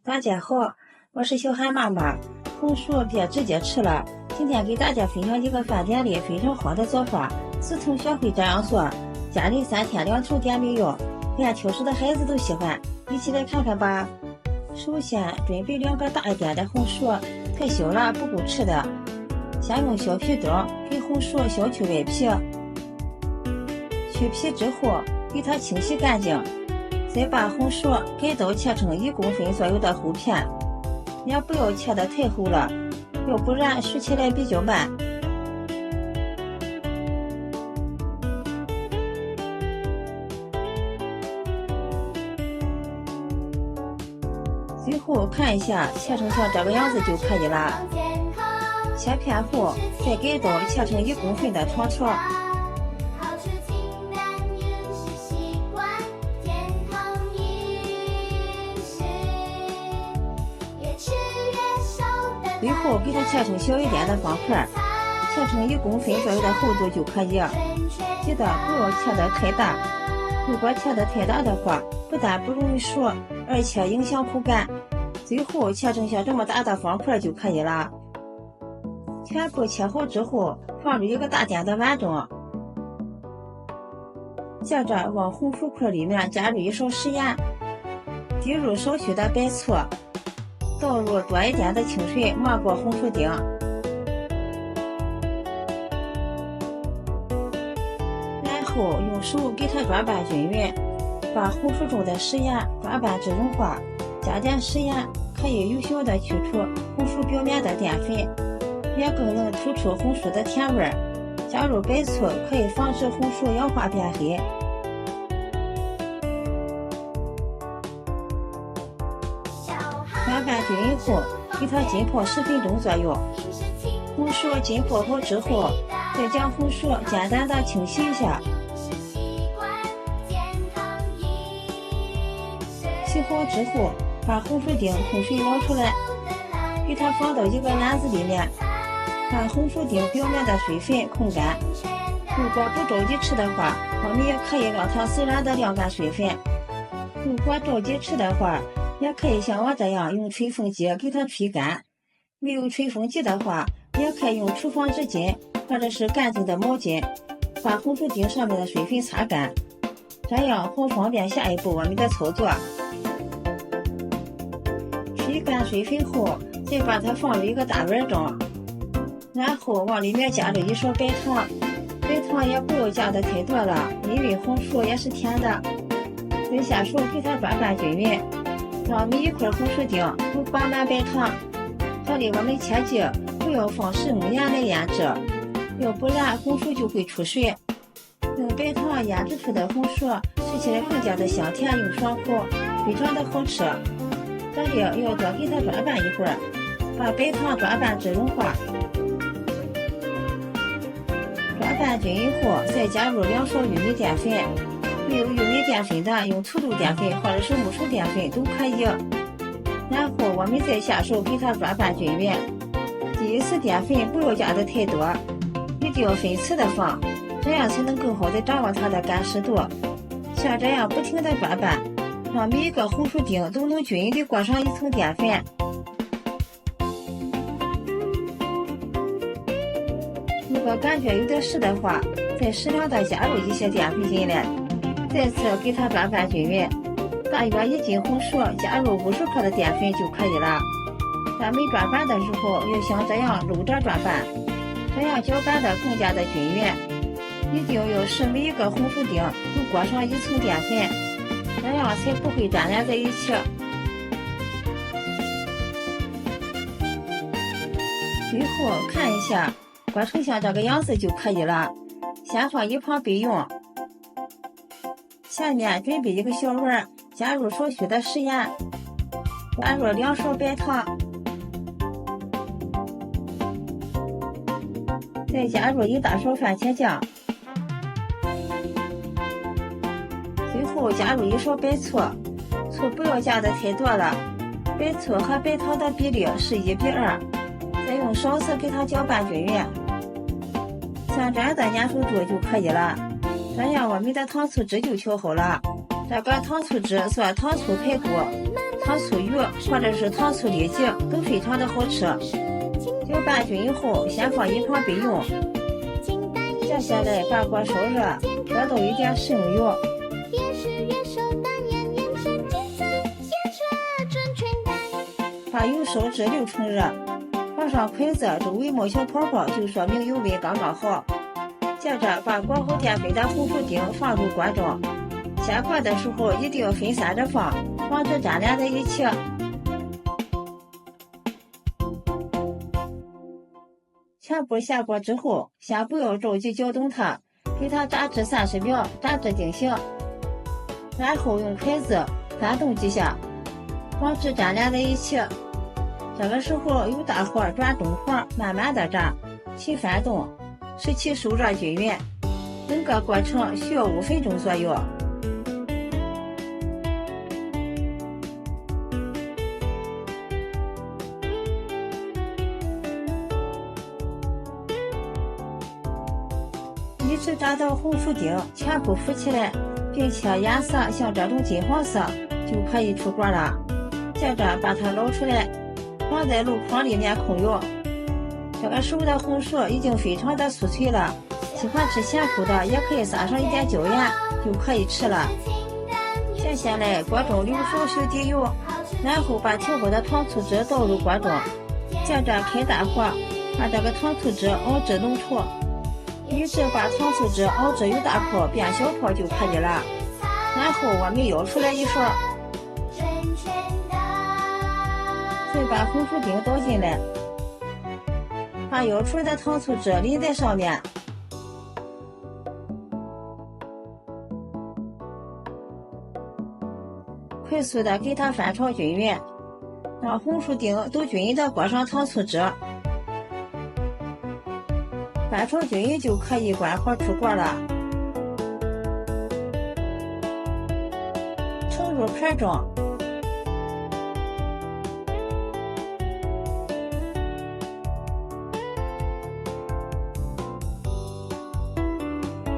大家好，我是小韩妈妈。红薯别直接吃了，今天给大家分享一个饭店里非常好的做法。自从学会这样做，家里3天2头点没有，连挑食的孩子都喜欢。一起来看看吧。首先准备2个大一点的红薯，太小了不够吃的。先用削皮刀给红薯削去外皮，去皮之后给它清洗干净，再把红薯改刀切成1公分左右的厚片，也不要切得太厚了，要不然熟起来比较慢。最后看一下，切成像这个样子就可以了。切片后，再改刀切成1公分的长条。最后给它切成小一点的方块，切成1公分左右的厚度就可以。记得不要切得太大，如果切得太大的话，不但不容易熟，而且影响口感。最后切成像这么大的方块就可以了。全部切好之后，放入一个大点的碗中，接着往红薯块里面加入1勺食盐，滴入少许的白醋，倒入多一点的清水，没过红薯丁，然后用手给它抓拌均匀，把红薯中的食盐抓拌至融化。加点食盐可以有效的去除红薯表面的淀粉，也更能突出红薯的甜味。加入白醋可以防止红薯氧化变黑。抓拌均匀后，给它浸泡10分钟左右。红薯浸泡好之后，再将红薯简单的清洗一下。洗好之后，把红薯丁空水捞出来，给它放到一个篮子里面，把红薯丁表面的水分控干。如果不着急吃的话，我们也可以让它自然的晾干水分。如果着急吃的话，也可以像我这样用吹风机给它吹干。没有吹风机的话，也可以用厨房纸巾或者是干净的毛巾，把红薯丁上面的水分擦干，这样好方便下一步我们的操作。吹干水分后，再把它放入一个大碗中，然后往里面加入1勺白糖，白糖也不要加的太多了，因为红薯也是甜的。再下手给它抓拌均匀，让每一块红薯丁都挂满白糖。这里我们切记不要放食用盐来腌制，要不然红薯就会出水。用白糖腌制出的红薯吃起来更加的香甜又爽口，非常的好吃。这里要多给它抓拌一会儿，把白糖抓拌至融化。抓拌均匀后，再加入2勺玉米淀粉。没有玉米淀粉的，用土豆淀粉或者是木薯淀粉都可以。然后我们再下手给它抓拌均匀。第一次淀粉不要加的太多，一定要分次的放，这样才能更好的掌握它的干湿度。像这样不停的抓拌，让每一个红薯丁都能均匀的裹上1层淀粉。如果感觉有点湿的话，再适量的加入一些淀粉进来，再次给它抓拌均匀。大约1斤红薯加入50克的淀粉就可以了。咱们抓拌的时候要像这样搂着抓拌，这样搅拌的更加的均匀。一定要使每一个红薯丁都裹上1层淀粉，这样才不会粘连在一起。最后看一下，裹成像这个样子就可以了。先放一旁备用。下面准备一个小碗，加入少许的食盐，加入2勺白糖，再加入1大勺番茄酱，最后加入1勺白醋，醋不要加的太多了，白醋和白糖的比例是1:2，再用勺子给它搅拌均匀，像这样的粘稠度就可以了。这样我们的糖醋汁就调好了。这个糖醋汁做糖醋排骨，糖醋鱼或者是糖醋里脊都非常的好吃。搅拌均匀后，先放一旁备用。接下来把锅烧热，热到一点食用油。把油烧至6成热，放上筷子，周围冒小泡泡，就说明油温刚刚好。接着把裹好淀粉的红薯丁放入锅中，下锅的时候一定分散着放，防止粘连在一起。全部下锅之后，先不要着急搅动它，给它炸至30秒，炸至定型。然后用筷子翻动几下，防止粘连在一起。这个时候由大火转中火，慢慢的炸，勤翻动，使其受热均匀。整个过程需要5分钟左右。一直炸到红薯丁全部浮起来，并且颜色像这种金黄色，就可以出锅了。接着把它捞出来，放在镂筐里面控油。这个时候的红薯已经非常的酥脆了，喜欢吃咸口的也可以撒上一点椒盐，就可以吃了。接下来锅中留少许底油，然后把调好的糖醋汁倒入锅中，接着开大火，把这个糖醋汁熬至浓稠，一直把糖醋汁熬至有大泡变小泡就可以了。然后我们舀出来一勺，再把红薯丁倒进来，把舀出来的糖醋汁淋在上面，快速的给它翻炒均匀，让红薯丁都均匀的裹上糖醋汁。翻炒均匀就可以关火出锅了。盛入盘中，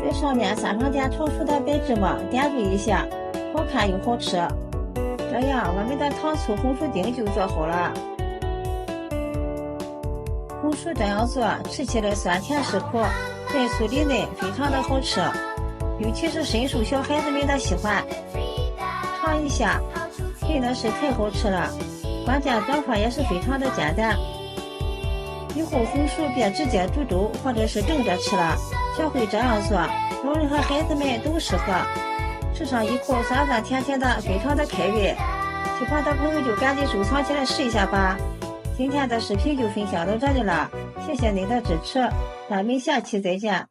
在上面撒上点炒熟的白芝麻，点缀一下，好看又好吃。这样我们的糖醋红薯丁就做好了。红薯这样做，吃起来酸甜适口，外酥里嫩，非常的好吃，尤其是深受小孩子们的喜欢。尝一下，真的是太好吃了，关键做法也是非常的简单。以后红薯别直接煮粥或者是蒸着吃了，学会这样做，老人和孩子们都适合。吃上一口酸酸甜甜的，非常的开胃。喜欢的朋友就赶紧收藏起来试一下吧。今天的视频就分享到这里了，谢谢您的支持，咱们下期再见。